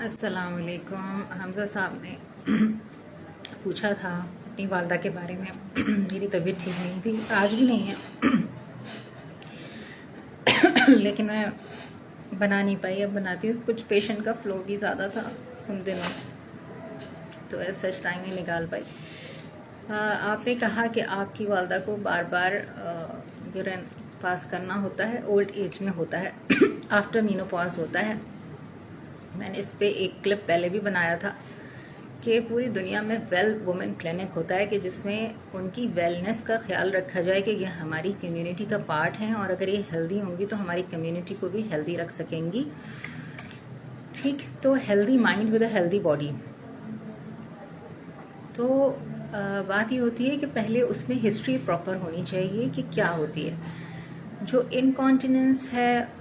अस्सलाम वालेकुम। हमज़ा साहब ने पूछा था अपनी वालदा के बारे में। मेरी तबीयत ठीक नहीं थी, आज भी नहीं है। लेकिन मैं बना नहीं पाई, अब बनाती हूँ। कुछ पेशेंट का फ़्लो भी ज़्यादा था उन दिनों, तो ऐसा सच टाइम नहीं निकाल पाई। आपने कहा कि आपकी वालदा को बार बार यूरिन पास करना होता है, ओल्ड एज में होता है, आफ्टर मीनोपॉज होता है। मैंने इस पे एक क्लिप पहले भी बनाया था कि पूरी दुनिया में वेल वुमेन क्लिनिक होता है कि जिसमें उनकी वेलनेस का ख्याल रखा जाए कि ये हमारी कम्युनिटी का पार्ट हैं और अगर ये हेल्दी होंगी तो हमारी कम्युनिटी को भी हेल्दी रख सकेंगी। ठीक, तो healthy mind with a healthy body. तो बात ये होती है कि पहले उसमें हिस्ट्री प्रॉपर होनी चाहिए कि क्या होती है। जो इनकॉन्टिनेंस है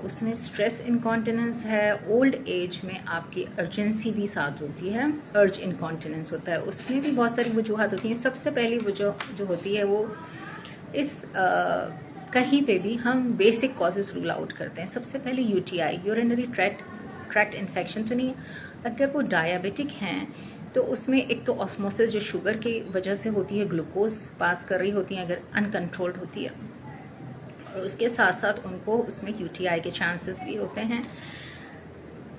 उसमें स्ट्रेस इनकॉन्टिनेंस है। ओल्ड एज में आपकी अर्जेंसी भी साथ होती है, अर्ज इनकॉन्टिनेंस होता है, उसमें भी बहुत सारी वजूहत होती हैं। सबसे पहली वजह जो होती है वो इस कहीं पे भी हम बेसिक कॉजेज रूल आउट करते हैं। सबसे पहले यूटीआई, यूरिनरी ट्रैक्ट इन्फेक्शन तो नहीं है। अगर वो डायबिटिक हैं तो उसमें एक तो ऑस्मोसिस जो शुगर की वजह से होती है, ग्लूकोज पास कर रही होती है, अगर अनकंट्रोल्ड होती है, और उसके साथ साथ उनको उसमें यूटीआई के चांसेस भी होते हैं।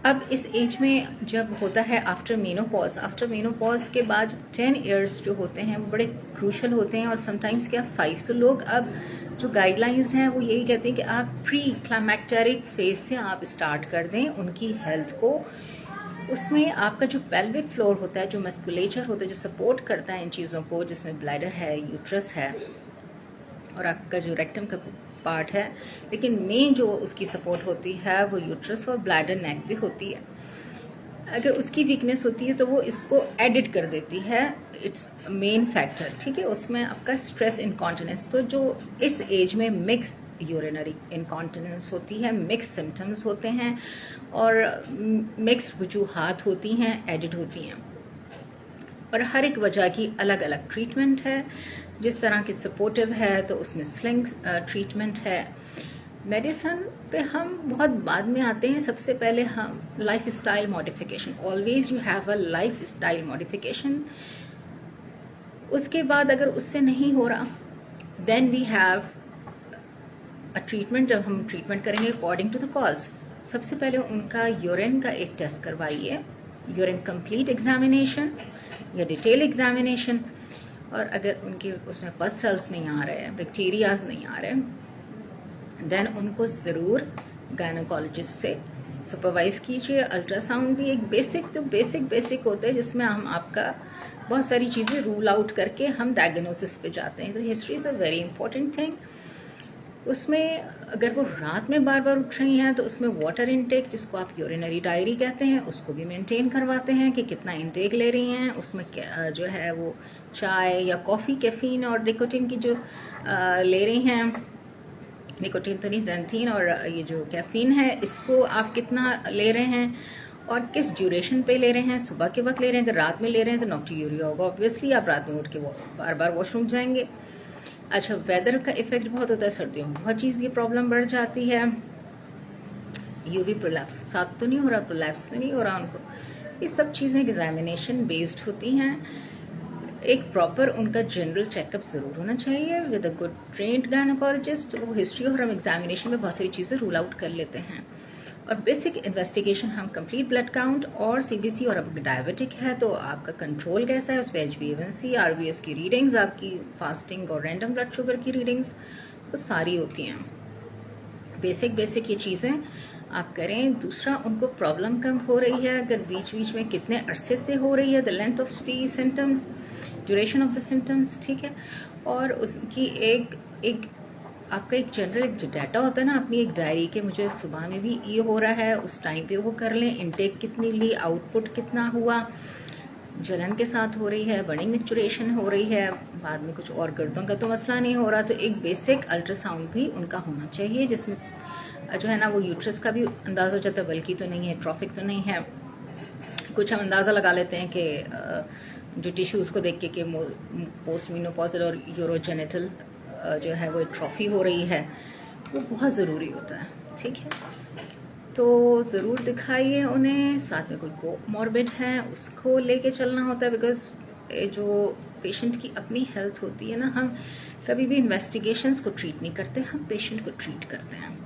अब इस एज में जब होता है आफ्टर मीनोपॉज के बाद 10 इयर्स जो होते हैं वो बड़े क्रूशल होते हैं, और समटाइम्स क्या 5। तो लोग अब जो गाइडलाइंस हैं वो यही कहते हैं कि आप प्री क्लाइमैक्टेरिक फेज से आप स्टार्ट कर दें उनकी हेल्थ को। उसमें आपका जो पेल्विक फ्लोर होता है, जो मस्कुलेचर होता है, जो सपोर्ट करता है इन चीज़ों को, जिसमें ब्लैडर है, यूट्रस है और आपका जो रेक्टम का पार्ट है, लेकिन मेन जो उसकी सपोर्ट होती है वो यूट्रस और ब्लैडर नेक भी होती है। अगर उसकी वीकनेस होती है तो वो इसको एडिट कर देती है, इट्स मेन फैक्टर। ठीक है, उसमें आपका स्ट्रेस इनकॉन्टिनेंस, तो जो इस एज में मिक्स यूरिनरी इनकॉन्टिनेंस होती है, मिक्स सिम्टम्स होते हैं और मिक्स वजूहात होती हैं, एडिट होती हैं, और हर एक वजह की अलग अलग ट्रीटमेंट है। जिस तरह की सपोर्टिव है तो उसमें स्लिंग ट्रीटमेंट है। मेडिसिन पे हम बहुत बाद में आते हैं। सबसे पहले हम life style modification, always you have a life style modification. उसके बाद अगर उससे नहीं हो रहा then we have a treatment. जब हम ट्रीटमेंट करेंगे अकॉर्डिंग टू द कॉज, सबसे पहले उनका यूरिन का एक टेस्ट करवाइए, यूरिन कंप्लीट एग्जामिनेशन या डिटेल एग्जामिनेशन। और अगर उनके उसमें पस सेल्स नहीं आ रहे हैं, बैक्टीरियाज नहीं आ रहे, देन उनको ज़रूर गायनोकोलॉजिस्ट से सुपरवाइज कीजिए। अल्ट्रासाउंड भी एक बेसिक होता है जिसमें हम आपका बहुत सारी चीज़ें रूल आउट करके हम डायग्नोसिस पे जाते हैं। तो history is a very important thing. उसमें अगर वो रात में बार बार उठ रही हैं तो उसमें वाटर इनटेक, जिसको आप यूरिनरी डायरी कहते हैं, उसको भी मेंटेन करवाते हैं कि कितना इनटेक ले रही हैं। उसमें जो है वो चाय या कॉफ़ी, कैफीन और निकोटीन की जो ले रही हैं, निकोटीन तो नहीं, ज़ैंथीन और ये जो कैफीन है, इसको आप कितना ले रहे हैं और किस ड्यूरेशन पे ले रहे हैं। सुबह के वक्त ले रहे हैं, अगर रात में ले रहे हैं तो नॉक्टूरिया होगा, ऑब्वियसली आप रात में उठ के बार बार वॉशरूम जाएंगे। अच्छा, वेदर का इफेक्ट बहुत होता है, सर्दियों में बहुत चीज़ ये प्रॉब्लम बढ़ जाती है। यूवी प्रोलैप्स साथ तो नहीं हो रहा, प्रोलैप्स तो नहीं हो रहा उनको। ये सब चीज़ें एग्जामिनेशन बेस्ड होती हैं। एक प्रॉपर उनका जनरल चेकअप ज़रूर होना चाहिए with a good trained gynaecologist. वो हिस्ट्री और हम एग्जामिनेशन में बहुत सारी चीज़ें रूल आउट कर लेते हैं। और बेसिक इन्वेस्टिगेशन हम कंप्लीट ब्लड काउंट और सीबीसी, और अब डायबिटिक है तो आपका कंट्रोल कैसा है, उस पर HbA1c, RBS की रीडिंग्स, आपकी फास्टिंग और रैंडम ब्लड शुगर की रीडिंग्स, वो सारी होती हैं। बेसिक ये चीज़ें आप करें। दूसरा, उनको प्रॉब्लम कब हो रही है, अगर बीच में कितने अरसे से हो रही है, the length of the symptoms, duration of the symptoms. ठीक है, और उसकी एक आपका एक जनरल एक जो डाटा होता है ना, अपनी एक डायरी के, मुझे सुबह में भी ये हो रहा है, उस टाइम पे वो कर लें। इनटेक कितनी ली, आउटपुट कितना हुआ, जलन के साथ हो रही है, बर्निंग मैचुरेशन हो रही है, बाद में कुछ और गर्दों का तो मसला नहीं हो रहा। तो एक बेसिक अल्ट्रासाउंड भी उनका होना चाहिए जिसमें जो है ना वो यूट्रस का भी अंदाज़ा हो जाता है, बल्कि तो नहीं है, ट्रॉफिक तो नहीं है। कुछ हम अंदाज़ा लगा लेते हैं कि जो टिश्यूज़ को देख के पोस्ट मीनोपॉजल और यूरोजेनिटल जो है वो ट्रॉफी हो रही है, वो बहुत ज़रूरी होता है। ठीक है, तो ज़रूर दिखाइए उन्हें। साथ में कोई कोमॉर्बिड है उसको लेके चलना होता है, बिकॉज जो पेशेंट की अपनी हेल्थ होती है ना, हम कभी भी इन्वेस्टिगेशंस को ट्रीट नहीं करते, हम पेशेंट को ट्रीट करते हैं।